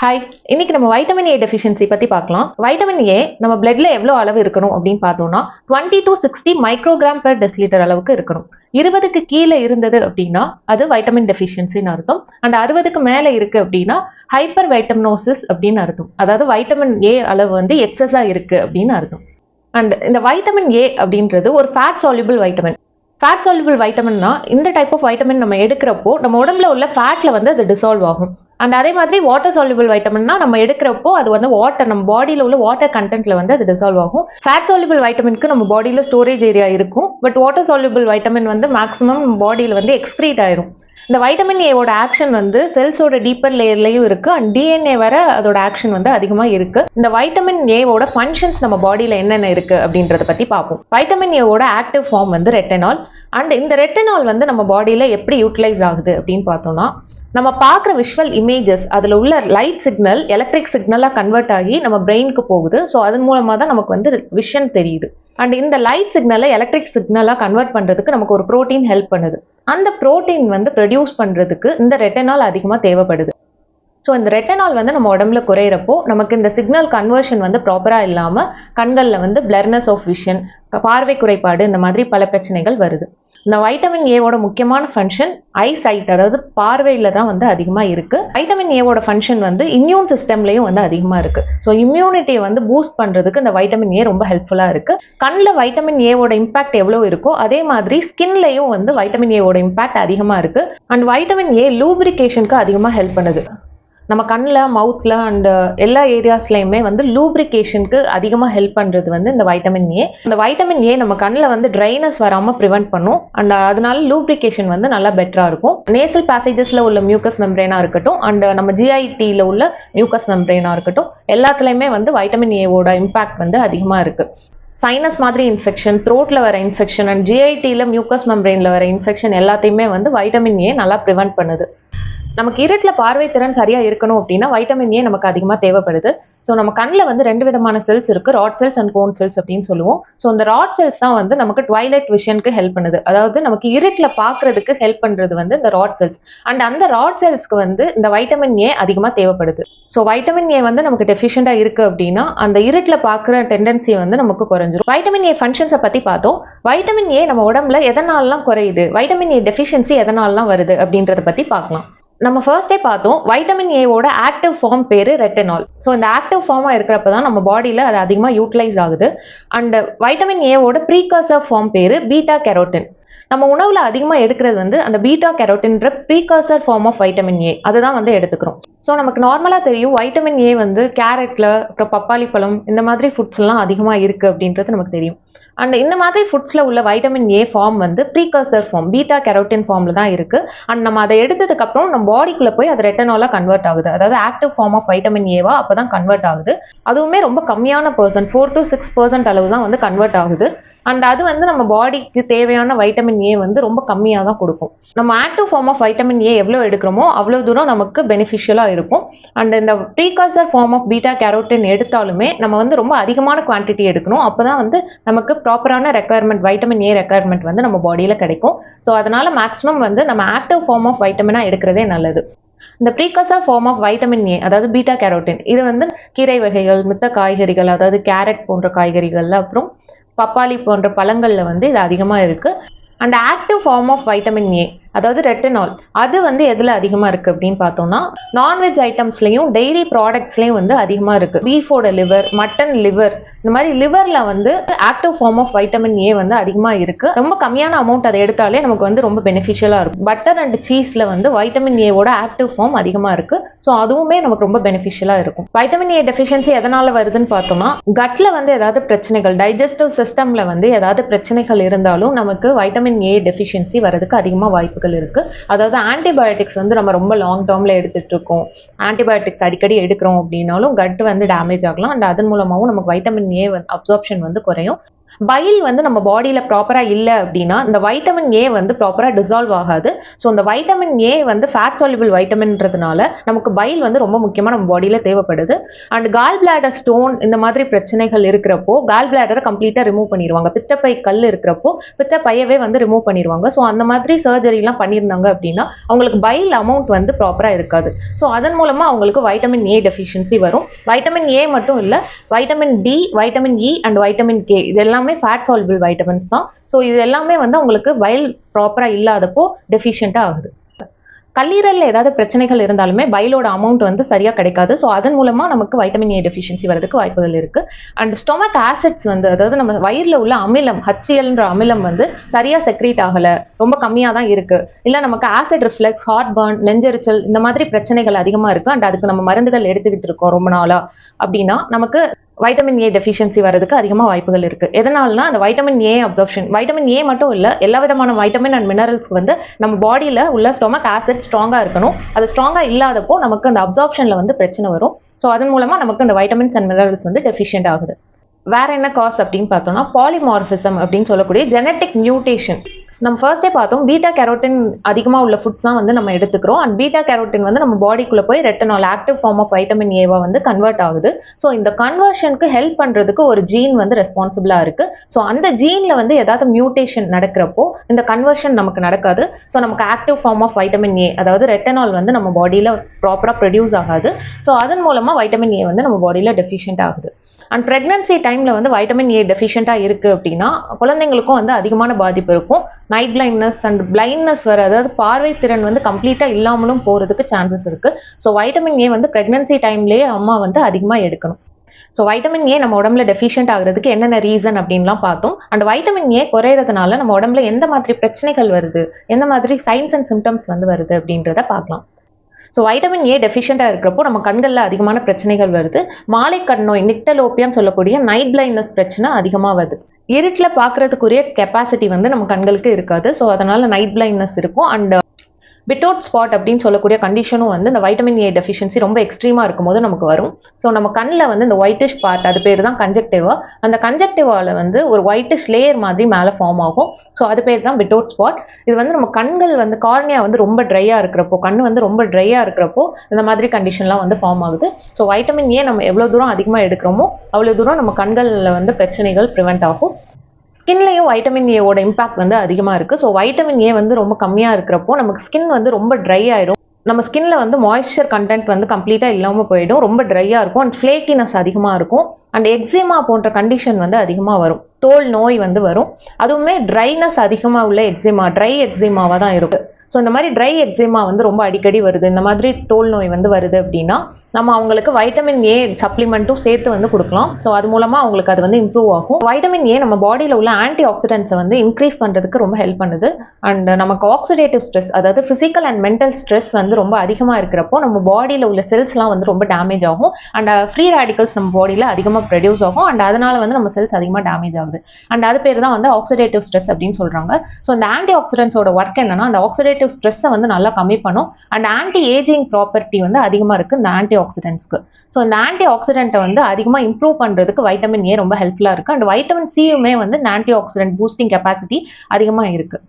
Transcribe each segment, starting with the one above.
Hi, இன்னைக்கு நம்ம vitamin A deficiency பத்தி பார்க்கலாம். வைட்டமின் ஏ நம்ம பிளட்ல எவ்வளவு அளவு இருக்கணும் அப்படின்னு பார்த்தோம்னா 20 to 60 மைக்ரோகிராம் பெர் டெசிலிட்டர் அளவுக்கு இருக்கணும். 20க்கு கீழே இருந்தது அப்படின்னா அது வைட்டமின் டெஃபிஷியன்சின்னு அர்த்தம். அண்ட் 60க்கு மேல இருக்கு அப்படின்னா ஹைப்பர் வைட்டமினோசிஸ் அப்படின்னு அர்த்தம். அதாவது வைட்டமின் ஏ அளவு வந்து எக்ஸஸா இருக்கு அப்படின்னு அர்த்தம். அண்ட் இந்த வைட்டமின் ஏ அப்படின்றது ஒரு fat soluble vitamin. Fat soluble வைட்டமின்னா இந்த டைப் ஆஃப் வைட்டமின் நம்ம எடுக்கிறப்போ நம்ம உடம்புல உள்ள ஃபேட்ல வந்து அது டிசால்வ் ஆகும். அண்ட் அதே மாதிரி வாட்டர் சால்யூபிள் வைட்டமின்னா நம்ம எடுக்கிறப்போ அது வந்து வாட்டர் நம்ம பாடியில் உள்ள வாட்டர் கண்டென்ட்ல வந்து அது டிசால்வ் ஆகும். ஃபேட் சால்யூபிள் வைட்டமினுக்கு நம்ம பாடியில் ஸ்டோரேஜ் ஏரியா இருக்கும். பட் வாட்டர் சால்யூபிள் வைட்டமின் வந்து மேக்ஸிமம் பாடியில் வந்து எக்ஸ்க்ரீட் ஆயிரும். இந்த வைட்டமின் ஏவோட ஆக்ஷன் வந்து செல்ஸோட டீப்பர் லேயர்லயும் இருக்கு அண்ட் டிஎன்ஏ வர அதோட ஆக்ஷன் வந்து அதிகமா இருக்கு. இந்த வைட்டமின் ஏவோட ஃபங்க்ஷன்ஸ் நம்ம பாடியில என்னென்ன இருக்கு அப்படின்றத பத்தி பார்ப்போம். வைட்டமின் ஏவோட ஆக்டிவ் ஃபார்ம் வந்து ரெட்டினால். அண்ட் இந்த ரெட்டினால் வந்து நம்ம பாடியில எப்படி யூட்டிலைஸ் ஆகுது அப்படின்னு பார்த்தோம்னா நம்ம பார்க்குற விஷுவல் இமேஜஸ் அதில் உள்ள லைட் சிக்னல் எலக்ட்ரிக் சிக்னலாக கன்வெர்ட் ஆகி நம்ம பிரெயினுக்கு போகுது. ஸோ அதன் மூலமாக தான் நமக்கு வந்து விஷன் தெரியுது. அண்ட் இந்த லைட் சிக்னலை எலக்ட்ரிக் சிக்னலாக கன்வெர்ட் பண்ணுறதுக்கு நமக்கு ஒரு ப்ரோட்டீன் ஹெல்ப் பண்ணுது. அந்த ப்ரோட்டீன் வந்து ப்ரொடியூஸ் பண்ணுறதுக்கு இந்த ரெட்டினால் அதிகமாக தேவைப்படுது. ஸோ இந்த ரெட்டினால் வந்து நம்ம உடம்புல குறையிறப்போ நமக்கு இந்த சிக்னல் கன்வர்ஷன் வந்து ப்ராப்பராக இல்லாமல் கண்களில் வந்து பிளர்னஸ் ஆஃப் விஷன், பார்வை குறைபாடு, இந்த மாதிரி பல பிரச்சனைகள் வருது. இந்த வைட்டமின் ஏவோட முக்கியமான ஃபங்க்ஷன் ஐ சைட், அதாவது பார்வையில தான் வந்து அதிகமாக இருக்கு. வைட்டமின் ஏவோட ஃபங்க்ஷன் வந்து இம்யூன் சிஸ்டம்லையும் வந்து அதிகமாக இருக்கு. ஸோ இம்யூனிட்டியை வந்து பூஸ்ட் பண்றதுக்கு இந்த வைட்டமின் ஏ ரொம்ப ஹெல்ப்ஃபுல்லாக இருக்கு. கண்ணில் வைட்டமின் ஏவோட இம்பாக்ட் எவ்வளோ இருக்கோ அதே மாதிரி ஸ்கின்லையும் வந்து வைட்டமின் ஏவோட இம்பாக்ட் அதிகமாக இருக்கு. அண்ட் வைட்டமின் ஏ லூப்ரிகேஷனுக்கு அதிகமாக ஹெல்ப் பண்ணுது. நம்ம கண்ணில், மவுத்தில் அண்ட் எல்லா ஏரியாஸ்லையுமே வந்து லூப்ரிகேஷனுக்கு அதிகமாக ஹெல்ப் பண்ணுறது வந்து இந்த வைட்டமின் ஏ. இந்த வைட்டமின் ஏ நம்ம கண்ணில் வந்து ட்ரைனஸ் வராமல் ப்ரிவென்ட் பண்ணும். அண்ட் அதனால லூப்ரிகேஷன் வந்து நல்லா பெட்டராக இருக்கும். நேசல் பேசேஜஸில் உள்ள மியூக்கஸ் மெம்ப்ரேனாக இருக்கட்டும் அண்ட் நம்ம ஜிஐடியில் உள்ள மியூக்கஸ் மெம்ப்ரேனாக இருக்கட்டும், எல்லாத்துலேயுமே வந்து வைட்டமின் ஏவோட இம்பாக்ட் வந்து அதிகமாக இருக்குது. சைனஸ் மாதிரி இன்ஃபெக்ஷன், த்ரோட்டில் வர இன்ஃபெக்ஷன் அண்ட் ஜிஐடியில் மியூக்கஸ் மெம்ப்ரேனில் வர இன்ஃபெக்ஷன் எல்லாத்தையுமே வந்து வைட்டமின் ஏ நல்லா ப்ரிவென்ட் பண்ணுது. நமக்கு இருட்டில் பார்வை திறன் சரியா இருக்கணும் அப்படின்னா வைட்டமின் ஏ நமக்கு அதிகமாக தேவைப்படுது. ஸோ நம்ம கண்ணில் வந்து 2 விதமான செல்ஸ் இருக்கு, rod cells and cone cells அப்படின்னு சொல்லுவோம். ஸோ இந்த ராட் செல்ஸ் தான் வந்து நமக்கு ட்வைலைட் விஷனுக்கு ஹெல்ப் பண்ணுது. அதாவது நமக்கு இருட்டில் பார்க்கறதுக்கு ஹெல்ப் பண்றது வந்து இந்த ராட் செல்ஸ். அண்ட் அந்த ராட் செல்ஸ்க்கு வந்து இந்த வைட்டமின் ஏ அதிகமாக தேவைப்படுது. ஸோ வைட்டமின் ஏ வந்து நமக்கு டெஃபிஷியண்டா இருக்கு அப்படின்னா அந்த இருட்டில் பார்க்குற டெண்டன்சி வந்து நமக்கு குறைஞ்சிரும். வைட்டமின் ஏ ஃபங்க்ஷன்ஸை பத்தி பார்த்தோம். வைட்டமின் ஏ நம்ம உடம்புல எதனாலலாம் குறையுது, வைட்டமின் ஏ டெஃபிஷியன்சி எதனாலலாம் வருது அப்படின்றத பத்தி பார்க்கலாம். நம்ம ஃபர்ஸ்டே பார்த்தோம் வைட்டமின் ஏவோட ஆக்டிவ் ஃபார்ம் பேரு ரெட்டினால். ஸோ இந்த ஆக்டிவ் ஃபார்மா இருக்கிறப்ப தான் நம்ம பாடியில் அது அதிகமாக யூட்டிலைஸ் ஆகுது. அண்ட் வைட்டமின் ஏவோட ப்ரீகர்சர் ஃபார்ம் பேரு பீட்டா கேரோட்டின். நம்ம உணவுல அதிகமாக எடுக்கிறது வந்து அந்த பீட்டா கேரோட்டின்ற precursor form of vitamin A, அதுதான் வந்து எடுத்துக்கிறோம். ஸோ நமக்கு நார்மலாக தெரியும் வைட்டமின் ஏ வந்து கேரட்ல, அப்புறம் பப்பாளி பழம், இந்த மாதிரி ஃபுட்ஸ்லாம் அதிகமாக இருக்கு அப்படின்றது நமக்கு தெரியும். அண்ட் இந்த மாதிரி ஃபுட்ஸ்ல உள்ள வைட்டமின் ஏ ஃபார்ம் வந்து ப்ரீகர்சர் ஃபார்ம் பீட்டா கேரோட்டின் ஃபார்ம்ல தான் இருக்கு. அண்ட் நம்ம அதை எடுத்ததுக்கு அப்புறம் நம்ம பாடிக்குள்ள போய் அது ரெட்டினாலா கன்வெர்ட் ஆகுது. அதாவது ஆக்டிவ் ஃபார்ம் ஆஃப் வைட்டமின் ஏவா அப்பதான் கன்வெர்ட் ஆகுது. அதுவுமே ரொம்ப கம்மியான பர்சன்ட், 4 to 6% அளவு தான் வந்து கன்வெர்ட் ஆகுது. அண்ட் அது வந்து நம்ம பாடிக்கு தேவையான வைட்டமின் ஏ வந்து ரொம்ப கம்மியாக தான் கொடுக்கும். நம்ம active form of vitamin A எவ்வளோ எடுக்கிறோமோ அவ்வளோ தூரம் நமக்கு பெனிஃபிஷியலாக இருக்கும். அண்ட் இந்த precursor form of beta carotene எடுத்தாலுமே நம்ம வந்து ரொம்ப அதிகமான குவான்டிட்டி எடுக்கணும். அப்போ தான் வந்து நமக்கு ப்ராப்பரான ரெக்குயர்மெண்ட், வைட்டமின் ஏ ரெக்குயர்மெண்ட் வந்து நம்ம பாடியில் கிடைக்கும். ஸோ அதனால மேக்ஸிமம் வந்து நம்ம ஆக்டிவ் ஃபார்ம் ஆஃப் வைட்டமினாக எடுக்கிறதே நல்லது. இந்த precursor form of vitamin A அதாவது பீட்டா கேரோட்டின் இது வந்து கீரை வகைகள், மித்த காய்கறிகள், அதாவது கேரட் போன்ற காய்கறிகள்ல, அப்புறம் பப்பாளி போன்ற பழங்கள்ல வந்து இது அதிகமாக இருக்கு. And active form of vitamin A அதாவது ரெட்டினால் அது வந்து எதுல அதிகமா இருக்கு அப்படின்னு பார்த்தோம்னா நான்வெஜ் ஐட்டம்ஸ்லயும் டெய்ரி ப்ராடக்ட்ஸ்லயும் வந்து அதிகமா இருக்கு. பீஃபோட லிவர், மட்டன் லிவர், இந்த மாதிரி லிவர்ல வந்து active form of vitamin A வந்து அதிகமா இருக்கு. ரொம்ப கம்மியான அமௌண்ட் அதை எடுத்தாலே நமக்கு வந்து ரொம்ப பெனிஃபிஷியலா இருக்கும். பட்டர் அண்ட் சீஸ்ல வந்து வைட்டமின் ஏவோட ஆக்டிவ் ஃபார்ம் அதிகமா இருக்கு. ஸோ அதுவுமே நமக்கு ரொம்ப பெனிஃபிஷியலா இருக்கும். வைட்டமின் ஏ டெஃபிஷியன்சி எதனால வருதுன்னு பார்த்தோம்னா கட்ல வந்து ஏதாவது பிரச்சனைகள், டைஜஸ்டிவ் சிஸ்டம்ல வந்து ஏதாவது பிரச்சனைகள் இருந்தாலும் நமக்கு வைட்டமின் ஏ டெஃபிஷியன்சி வரதுக்கு அதிகமாக வாய்ப்புகள் இருக்கு. அதாவது ஆன்டிபயோட்டிக்ஸ் வந்து நம்ம ரொம்ப லாங் டேர்ம்ல எடுத்துட்டு இருக்கோம், ஆன்டிபயோட்டிக்ஸ் அடிக்கடி எடுக்கிறோம் அப்படின்னாலும் கட் வந்து டேமேஜ் ஆகலாம். அண்ட் அதன் மூலமாகவும் நமக்கு வைட்டமின் ஏ அப்சார்ப்ஷன் வந்து குறையும். பைல் வந்து நம்ம பாடியில் ப்ராப்பராக இல்லை அப்படின்னா இந்த வைட்டமின் ஏ வந்து ப்ராப்பராக டிசால்வ் ஆகாது. ஸோ இந்த வைட்டமின் ஏ வந்து ஃபேட் சால்யூபிள் வைட்டமின்றதுனால நமக்கு பைல் வந்து ரொம்ப முக்கியமாக நம்ம பாடியில் தேவைப்படுது. அண்ட் கால் பிளாடர் ஸ்டோன் இந்த மாதிரி பிரச்சனைகள் இருக்கிறப்போ கால் பிளாடரை கம்ப்ளீட்டாக ரிமூவ் பண்ணிடுவாங்க. பித்தப்பை கல் இருக்கிறப்போ பித்தப்பையவே வந்து ரிமூவ் பண்ணிடுவாங்க. ஸோ அந்த மாதிரி சர்ஜரிலாம் பண்ணியிருந்தாங்க அப்படின்னா அவங்களுக்கு பைல் அமௌண்ட் வந்து ப்ராப்பராக இருக்காது. ஸோ அதன் மூலமாக அவங்களுக்கு வைட்டமின் ஏ டெஃபிஷியன்சி வரும். வைட்டமின் ஏ மட்டும் இல்லை, vitamin D, vitamin E and vitamin K இது எல்லாமே ஃபேட் சால்யூபிள் வைட்டமின்ஸ் தான். ஸோ இது எல்லாமே வந்து உங்களுக்கு பைல் ப்ராப்பரா இல்லாதப்போ டெஃபிஷியண்டா ஆகுது. கல்லீரல்ல ஏதாவது பிரச்சனைகள் இருந்தாலுமே பைலோட அமௌண்ட் வந்து சரியா கிடைக்காது. ஸோ அதன் மூலமா நமக்கு வைட்டமின் ஏ டெஃபிஷியன்சி வரதுக்கு வாய்ப்புகள் இருக்கு. அண்ட் ஸ்டொமக் ஆசிட்ஸ் வந்து, அதாவது நம்ம வயிறுல உள்ள அமிலம் HClன்ற அமிலம் வந்து சரியா செக்ரீட் ஆகல, ரொம்ப கம்மியா தான் இருக்கு, இல்ல நமக்கு ஆசிட் ரிஃப்ளெக்ஸ், ஹார்ட் பர்ன், நெஞ்செரிச்சல் இந்த மாதிரி பிரச்சனைகள் அதிகமா இருக்கு அண்ட் அதுக்கு நம்ம மருந்துகள் எடுத்துக்கிட்டு இருக்கோம் ரொம்ப நாளா அப்படின்னா நமக்கு வைட்டமின் ஏ டெஃபிஷியன்சி வரதுக்கு அதிகமாக வாய்ப்புகள் இருக்கு. எதனாலனா அந்த vitamin A absorption, vitamin A மட்டும் இல்லை, எல்லா விதமான வைட்டமின் அண்ட் மினரல்ஸ் வந்து நம்ம பாடியில் உள்ள ஸ்டொமக் ஆசிட் ஸ்ட்ராங்காக இருக்கணும். அது ஸ்ட்ராங்காக இல்லாதப்போ நமக்கு அந்த அப்சார்ப்ஷனில் வந்து பிரச்சனை வரும். ஸோ அதன் மூலமாக நமக்கு அந்த வைட்டமின்ஸ் அண்ட் மினரல்ஸ் வந்து டெஃபிஷியன்ட் ஆகுது. வேற என்ன காஸ் அப்படின்னு பார்த்தோம்னா பாலிமார்பிசம் அப்படின்னு சொல்லக்கூடிய ஜெனட்டிக் மியூட்டேஷன். நம்ம ஃபர்ஸ்டே பார்த்தோம், பீட்டா கேரோட்டின் அதிகமாக உள்ள ஃபுட்ஸ் தான் வந்து நம்ம எடுத்துக்கிறோம். அண்ட் பீட்டா கேரோட்டின் வந்து நம்ம பாடிக்குள்ளே போய் retinol, active form of vitamin ஏவா வந்து கன்வெர்ட் ஆகுது. ஸோ இந்த கன்வர்ஷனுக்கு ஹெல்ப் பண்ணுறதுக்கு ஒரு ஜீன் வந்து ரெஸ்பான்சிபிளாக இருக்குது. ஸோ அந்த ஜீனில் வந்து ஏதாவது மியூட்டேஷன் நடக்கிறப்போ இந்த கன்வர்ஷன் நமக்கு நடக்காது. ஸோ நமக்கு active form of vitamin A, அதாவது ரெட்டனால் வந்து நம்ம பாடியில் ப்ராப்பராக ப்ரொடியூஸ் ஆகாது. ஸோ அதன் மூலமாக வைட்டமின் ஏ வந்து நம்ம பாடியில் டெஃபிஷியன்ட் ஆகுது. அண்ட் ப்ரெக்னன்சி டைமில் வந்து வைட்டமின் ஏ டெஃபிஷியண்ட்டாக இருக்குது அப்படின்னா குழந்தைங்களுக்கும் வந்து அதிகமான பாதிப்பு இருக்கும். நைட் பிளைண்ட்னஸ் அண்ட் பிளைண்ட்னஸ் வர, அதாவது பார்வை திறன் வந்து கம்ப்ளீட்டாக இல்லாமலும் போகிறதுக்கு சான்சஸ் இருக்குது. ஸோ வைட்டமின் ஏ வந்து ப்ரெக்னன்சி டைம்லேயே அம்மா வந்து அதிகமாக எடுக்கணும். ஸோ வைட்டமின் ஏ நம்ம உடம்புல டெஃபிஷியன்ட் ஆகிறதுக்கு என்னென்ன ரீசன் அப்படின்லாம் பார்த்தோம். அண்ட் வைட்டமின் ஏ குறையிறதுனால நம்ம உடம்புல எந்த மாதிரி பிரச்சனைகள் வருது, எந்த மாதிரி சைன்ஸ் அண்ட் சிம்டம்ஸ் வந்து வருது அப்படின்றத பார்க்கலாம். ஸோ வைட்டமின் ஏ டெஃபிஷியண்டாக இருக்கிறப்போ நம்ம கண்களில் அதிகமான பிரச்சனைகள் வருது. மாலை கண் நோய், நிக்டலோப்பியான்னு சொல்லக்கூடிய நைட் பிளைண்ட்னஸ் பிரச்சனை அதிகமாக வருது. இருட்டில் பார்க்கறதுக்குரிய கெப்பாசிட்டி வந்து நம்ம கண்களுக்கு இருக்காது. ஸோ அதனால நைட் பிளைண்ட்னஸ் இருக்கும். அண்ட் பிட்டோட் ஸ்பாட் அப்படின்னு சொல்லக்கூடிய கண்டிஷனும் வந்து இந்த வைட்டமின் ஏ டெஃபிஷியன்சி ரொம்ப எக்ஸ்ட்ரீமாக இருக்கும்போது நமக்கு வரும். ஸோ நம்ம கண்ணில் வந்து இந்த ஒயிட்டிஷ் பார்ட், அது பேர் தான் கன்ஜெக்டிவா. அந்த கன்ஜெக்டிவாவில் வந்து ஒரு ஒயிட்டிஷ் லேயர் மாதிரி மேலே ஃபார்ம் ஆகும். ஸோ அது பேர் தான் பிட்டோட் ஸ்பாட். இது வந்து நம்ம கண்கள் வந்து கார்னியா வந்து ரொம்ப ட்ரையாக இருக்கிறப்போ, கண் வந்து ரொம்ப ட்ரையாக இருக்கிறப்போ இந்த மாதிரி கண்டிஷன்லாம் வந்து ஃபார்ம் ஆகுது. ஸோ வைட்டமின் ஏ நம்ம எவ்வளோ தூரம் அதிகமாக எடுக்கிறோமோ அவ்வளோ தூரம் நம்ம கண்களில் வந்து பிரச்சனைகள் ப்ரிவெண்ட் ஆகும். ஸ்கின்லையும் வைட்டமின் ஏவோட இம்பாக்ட் வந்து அதிகமாக இருக்குது. ஸோ வைட்டமின் ஏ வந்து ரொம்ப கம்மியாக இருக்கிறப்போ நமக்கு ஸ்கின் வந்து ரொம்ப ட்ரை ஆயிடும். நம்ம ஸ்கின்ல வந்து மாய்ஸ்சர் கண்டென்ட் வந்து கம்ப்ளீட்டாக இல்லாமல் போயிடும். ரொம்ப ட்ரையாக இருக்கும் அண்ட் ஃப்ளேக்கினஸ் அதிகமாக இருக்கும். அண்ட் எக்ஸிமா போன்ற கண்டிஷன் வந்து அதிகமாக வரும். தோல் நோய் வந்து வரும். அதுவுமே ட்ரைனஸ் அதிகமாக உள்ள எக்ஸிமா, ட்ரை எக்ஸிமாவாக தான் இருக்குது. ஸோ இந்த மாதிரி ட்ரை எக்ஸிமா வந்து ரொம்ப அடிக்கடி வருது, இந்த மாதிரி தோல் நோய் வந்து வருது அப்படின்னா நம்ம அவங்களுக்கு வைட்டமின் ஏ சப்ளிமெண்ட்டும் சேர்த்து வந்து கொடுக்கலாம். ஸோ அது மூலமாக அவங்களுக்கு அது வந்து இம்ப்ரூவ் ஆகும். வைட்டமின் ஏ நம்ம பாடியில் உள்ள ஆன்டி ஆக்சிடென்ட்ஸை வந்து இன்க்ரீஸ் பண்ணுறதுக்கு ரொம்ப ஹெல்ப் பண்ணுது. அண்ட் நமக்கு ஆக்சிடேட்டிவ் ஸ்ட்ரெஸ், அதாவது ஃபிசிக்கல் அண்ட் மென்டல் ஸ்ட்ரெஸ் வந்து ரொம்ப அதிகமாக இருக்கிறப்போ நம்ம பாடியில் உள்ள செல்ஸ்லாம் வந்து ரொம்ப டேமேஜ் ஆகும். அண்ட் ஃப்ரீ ரேடிக்கல்ஸ் நம்ம பாடியில் அதிகமாக ப்ரொடியூஸ் ஆகும். அண்ட் அதனால வந்து நம்ம செல்ஸ் அதிகமாக டேமேஜ் ஆகுது. அண்ட் அது பேர் தான் வந்து ஆக்சிடேட்டிவ் ஸ்ட்ரெஸ் அப்படின்னு சொல்கிறாங்க. ஸோ இந்த ஆன்டி ஆக்சிடென்ட்ஸோட ஒர்க் என்னன்னா அந்த ஆக்சிடேட்டிவ் ஸ்ட்ரெஸ்ஸை வந்து நல்லா கம்மி பண்ணும். அண்ட் ஆன்டி ஏஜிங் ப்ராப்பர்ட்டி வந்து அதிகமாக இருக்குது இந்த ஆன்டி ஆக்சிடென்ட்ஸ்க்கு. ஸோ இந்த ஆன்டி ஆக்சிடென்ட்டை வந்து அதிகமாக இம்ப்ரூவ் பண்ணுறதுக்கு வைட்டமின் ஏ ரொம்ப ஹெல்ப்ஃபுல்லாக இருக்குது. அண்ட் வைட்டமின் சியுமே வந்து ஆன்டி ஆக்சிடென்ட் பூஸ்டிங் கெப்பாசிட்டி அதிகமாக இருக்குது.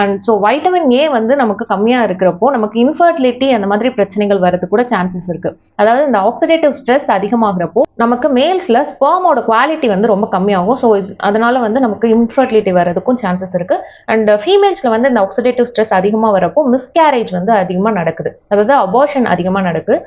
அண்ட் ஸோ வைட்டமின் ஏ வந்து நமக்கு கம்மியாக இருக்கிறப்போ நமக்கு இன்ஃபர்டிலிட்டி அந்த மாதிரி பிரச்சனைகள் வரது கூட சான்சஸ் இருக்குது. அதாவது இந்த ஆக்சிடேட்டிவ் ஸ்ட்ரெஸ் அதிகமாகிறப்போ நமக்கு மேல்ஸில் ஸ்பெர்மோட குவாலிட்டி வந்து ரொம்ப கம்மியாகும். ஸோ அதனால வந்து நமக்கு இன்ஃபர்டிலிட்டி வரதுக்கும் சான்சஸ் இருக்குது. அண்ட் ஃபீமேல்ஸில் வந்து இந்த ஆக்சிடேட்டிவ் ஸ்ட்ரெஸ் அதிகமாக வரப்போ மிஸ்கேரேஜ் வந்து அதிகமாக நடக்குது, அதாவது அபார்ஷன் அதிகமாக நடக்குது.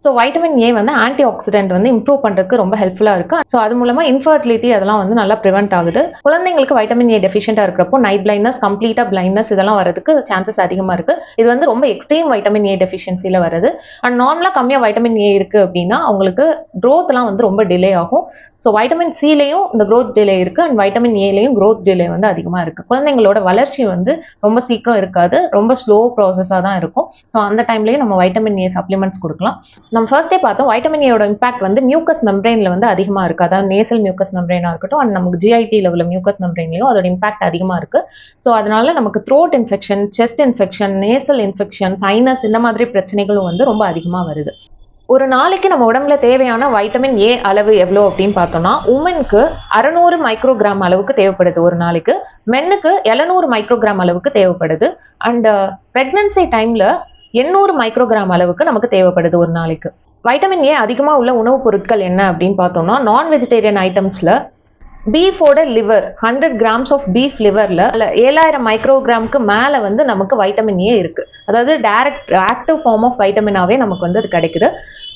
ஸோ வைட்டமின் ஏ வந்து ஆன்டி ஆக்சிடென்ட் வந்து இம்ப்ரூவ் பண்ணுறதுக்கு ரொம்ப ஹெல்ப்ஃபுல்லாக இருக்குது. ஸோ அது மூலமாக இன்ஃபர்டிலிட்டி அதெல்லாம் வந்து நல்லா ப்ரிவென்ட் ஆகுது. குழந்தைங்களுக்கு வைட்டமின் ஏ டெஃபிஷியண்டாக இருக்கிறப்போ நைட் பிளைண்ட்னஸ், கம்ப்ளீட்டாக பிளைண்ட்னஸ் இதெல்லாம் வரதுக்கு சான்சஸ் அதிகமாக இருக்குது. இது வந்து ரொம்ப எக்ஸ்ட்ரீம் வைட்டமின் ஏ டெஃபிஷியன்சியில் வருது. அண்ட் நார்மலாக கம்மியாக வைட்டமின் ஏ இருக்குது அப்படின்னா அவங்களுக்கு க்ரோத்லாம் வந்து ரொம்ப டிலே ஆகும். ஸோ வைட்டமின் சிலையும் இந்த க்ரோத் டிலே இருக்குது அண்ட் வைட்டமின் ஏலையும் க்ரோத் டிலே வந்து அதிகமாக இருக்குது. குழந்தைங்களோட வளர்ச்சி வந்து ரொம்ப சீக்கிரம் இருக்காது, ரொம்ப ஸ்லோ ப்ராசஸாக தான் இருக்கும். ஸோ அந்த டைம்லேயும் நம்ம வைட்டமின் ஏ சப்ளிமெண்ட்ஸ் கொடுக்கலாம். நம்ம ஃபர்ஸ்டே பார்த்தோம் வைட்டமின் ஏயோட இம்பாக்ட் வந்து மியூக்கஸ் மெம்ப்ரெயினில் வந்து அதிகமாக இருக்குது. அதாவது நேசல் மியூக்கஸ் மெம்ப்ரெயினாக இருக்கட்டும் அண்ட் நமக்கு ஜிஐடியில் உள்ள மியூக்கஸ் மெம்ப்ரெயின்லையும் அதோட இம்பாக்ட் அதிகமாக இருக்குது. ஸோ அதனால நமக்கு throat infection, chest infection, nasal infection, sinus இந்த மாதிரி பிரச்சனைகளும் வந்து ரொம்ப அதிகமாக வருது. ஒரு நாளைக்கு நம்ம உடம்புல தேவையான வைட்டமின் ஏ அளவு எவ்வளோ அப்படின்னு பார்த்தோம்னா, உமனுக்கு 600 மைக்ரோகிராம் அளவுக்கு தேவைப்படுது ஒரு நாளைக்கு. மென்னுக்கு 700 மைக்ரோகிராம் அளவுக்கு தேவைப்படுது. அண்ட் பிரெக்னன்சி டைம்ல 800 மைக்ரோகிராம் அளவுக்கு நமக்கு தேவைப்படுது ஒரு நாளைக்கு. வைட்டமின் ஏ அதிகமாக உள்ள உணவுப் பொருட்கள் என்ன அப்படின்னு பார்த்தோம்னா, நான் வெஜிடேரியன் ஐட்டம்ஸ்ல பீஃபோட லிவர் 100 கிராம்ஸ் ஆஃப் பீஃப் லிவர்ல 7000 மைக்ரோகிராமுக்கு மேல வந்து நமக்கு வைட்டமின் ஏ இருக்கு. அதாவது டைரக்ட் ஆக்டிவ் ஃபார்ம் ஆஃப் வைட்டமினாவே நமக்கு வந்து அது கிடைக்குது.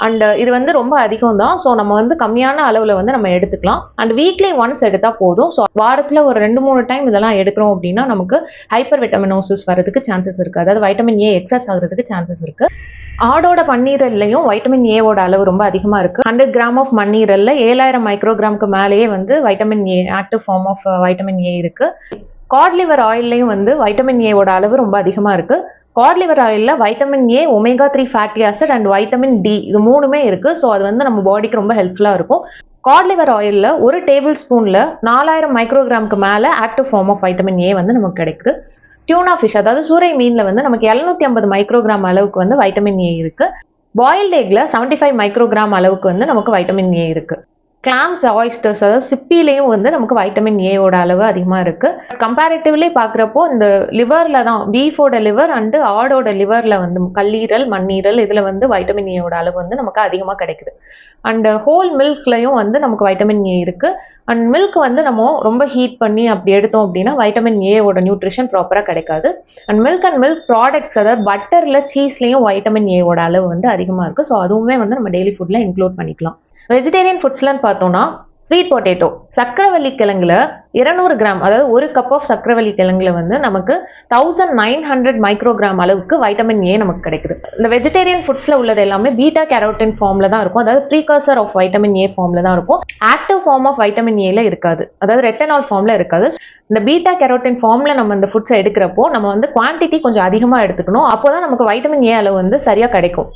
அண்ட் இது வந்து ரொம்ப அதிகம் தான். ஸோ நம்ம வந்து கம்மியான அளவில் வந்து நம்ம எடுத்துக்கலாம். அண்ட் வீக்லி ஒன்ஸ் எடுத்தால் போதும். ஸோ வாரத்தில் ஒரு 2-3 டைம் இதெல்லாம் எடுக்கிறோம் அப்படின்னா நமக்கு ஹைப்பர் விட்டமினோசிஸ் வரதுக்கு சான்சஸ் இருக்குது. அதாவது வைட்டமின் ஏ எக்ஸஸ் ஆகுறதுக்கு சான்சஸ் இருக்குது. ஆடோட மண்ணீரல்லையும் வைட்டமின் ஏவோட அளவு ரொம்ப அதிகமாக இருக்குது. 100 கிராம் ஆஃப் மண்ணீரல்ல 7000 மைக்ரோகிராமுக்கு மேலேயே வந்து vitamin A active form of vitamin A இருக்குது. காட் லிவர் ஆயில்லையும் வந்து வைட்டமின் ஏவோட அளவு ரொம்ப அதிகமாக இருக்குது. காட் லிவர் ஆயிலில் vitamin A, omega 3 fatty acid and vitamin D இது 3மே இருக்குது. ஸோ அது வந்து நம்ம பாடிக்கு ரொம்ப ஹெல்ப்ஃபுல்லாக இருக்கும். காட் லிவர் ஆயிலில் ஒரு டேபிள் ஸ்பூனில் 4000 மைக்ரோகிராமுக்கு மேலே active form of vitamin A வந்து நமக்கு கிடைக்குது. டியூனா ஃபிஷ் அதாவது சூறை மீனில் வந்து நமக்கு 750 மைக்ரோகிராம் அளவுக்கு வந்து வைட்டமின் ஏ இருக்குது. பாயில்டு எக்ல 75 மைக்ரோகிராம் அளவுக்கு வந்து நமக்கு வைட்டமின் ஏ இருக்குது. கிளாம்ஸ், ஆயிஸ்டர்ஸ் அதாவது சிப்பிலையும் வந்து நமக்கு வைட்டமின் ஏவோட அளவு அதிகமாக இருக்குது. கம்பேரிட்டிவ்லி பார்க்குறப்போ இந்த லிவரில் தான் பீஃபோட லிவர் அண்டு ஆடோட லிவரில் வந்து கல்லீரல், மண்ணீரல் இதில் வந்து வைட்டமின் ஏவோட அளவு வந்து நமக்கு அதிகமாக கிடைக்குது. அண்டு ஹோல் மில்க்லையும் வந்து நமக்கு வைட்டமின் ஏ இருக்குது. அண்ட் மில்க் வந்து நம்ம ரொம்ப ஹீட் பண்ணி அப்படி எடுத்தோம் அப்படின்னா வைட்டமின் ஏவோட நியூட்ரிஷன் ப்ராப்பராக கிடைக்காது. அண்ட் மில்க் ப்ராடக்ட்ஸ் அதாவது பட்டரில், சீஸ்லேயும் வைட்டமின் ஏவோட அளவு வந்து அதிகமாக இருக்குது. ஸோ அதுவுமே வந்து நம்ம டெய்லி ஃபுட்டில் இன்க்ளூட் பண்ணிக்கலாம். வெஜிடேரியன் ஃபுட்ஸ்லாம் பார்த்தோம்னா ஸ்வீட் பொட்டேட்டோ, சக்கரவள்ளி கிழங்குல 200 கிராம் அதாவது ஒரு கப் ஆஃப் சக்கரவள்ளி கிழங்குல வந்து நமக்கு 1900 மைக்ரோகிராம் அளவுக்கு வைட்டமின் ஏ நமக்கு கிடைக்குது. இந்த வெஜிடேரியன் ஃபுட்ஸ்ல உள்ளது எல்லாமே பீட்டா கேரோட்டின் ஃபார்ம்ல தான் இருக்கும். அதாவது ப்ரீகர்சர் ஆஃப் வைட்டமின் ஏ ஃபார்ம்ல தான் இருக்கும். ஆக்டிவ் ஃபார்ம் ஆஃப் வைட்டமின் ஏல இருக்காது. அதாவது ரெட்டனால் ஃபார்ம்ல இருக்காது. இந்த பீட்டா கேரோட்டின் ஃபார்ம்ல நம்ம இந்த ஃபுட்ஸை எடுக்கிறப்போ நம்ம வந்து குவான்டிட்டி கொஞ்சம் அதிகமாக எடுத்துக்கணும். அப்போதான் நமக்கு வைட்டமின் ஏ அளவு வந்து சரியா கிடைக்கும்.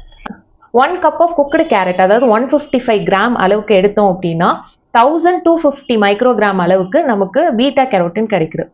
1 கப் ஆஃப் குக்டு கேரட் அதாவது 155 கிராம் அளவுக்கு எடுத்தோம் அப்படின்னா 1250 மைக்ரோகிராம் அளவுக்கு நமக்கு பீட்டா கேரோட்டின் கிடைக்குது.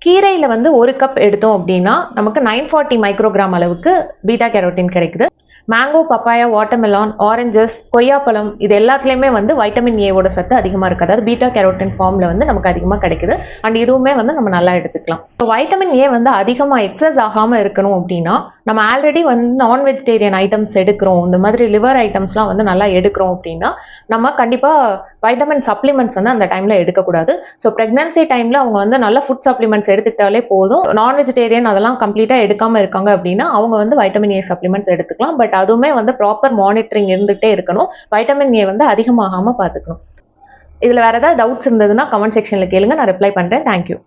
கீரையில் வந்து 1 கப் எடுத்தோம் அப்படின்னா நமக்கு 940 மைக்ரோகிராம் அளவுக்கு பீட்டா கேரோட்டின் கிடைக்குது. மேங்கோ, பப்பாயா, வாட்டர்மெலான், ஆரஞ்சஸ், கொய்யாப்பழம் இது எல்லாத்துலேயுமே வந்து வைட்டமின் ஏவோட சத்து அதிகமாக இருக்குது. அதாவது பீட்டா கேரோட்டின் ஃபார்மில் வந்து நமக்கு அதிகமாக கிடைக்குது. அண்ட் இதுவுமே வந்து நம்ம நல்லா எடுத்துக்கலாம். ஸோ வைட்டமின் ஏ வந்து அதிகமாக எக்ஸஸ் ஆகாமல் இருக்கணும் அப்படின்னா நம்ம ஆல்ரெடி வந்து நான் வெஜிடேரியன் ஐட்டம்ஸ் எடுக்கிறோம், இந்த மாதிரி லிவர் ஐட்டம்ஸ்லாம் வந்து நல்லா எடுக்கிறோம் அப்படின்னா நம்ம கண்டிப்பாக வைட்டமின் சப்ளிமெண்ட்ஸ் வந்து அந்த டைமில் எடுக்கக்கூடாது. ஸோ ப்ரெக்னன்சி டைமில் அவங்க வந்து நல்ல ஃபுட் சப்ளிமெண்ட்ஸ் எடுத்துக்கிட்டாலே போதும். நான் வெஜிடேரியன் அதெல்லாம் கம்ப்ளீட்டாக எடுக்காமல் இருக்காங்க அப்படின்னா அவங்க வந்து வைட்டமின் ஏ சப்ளிமெண்ட்ஸ் எடுத்துக்கலாம். பட் அதுவுமே வந்து ப்ராப்பர் மானிட்டரிங் இருந்துகிட்டே இருக்கணும். வைட்டமின் ஏ வந்து அதிகமாகாமல் பார்த்துக்கணும். இதில் வேறு ஏதாவது டவுட்ஸ் இருந்ததுன்னா கமெண்ட் செக்ஷனில் கேளுங்க, நான் ரிப்ளை பண்ணுறேன். தேங்க்யூ.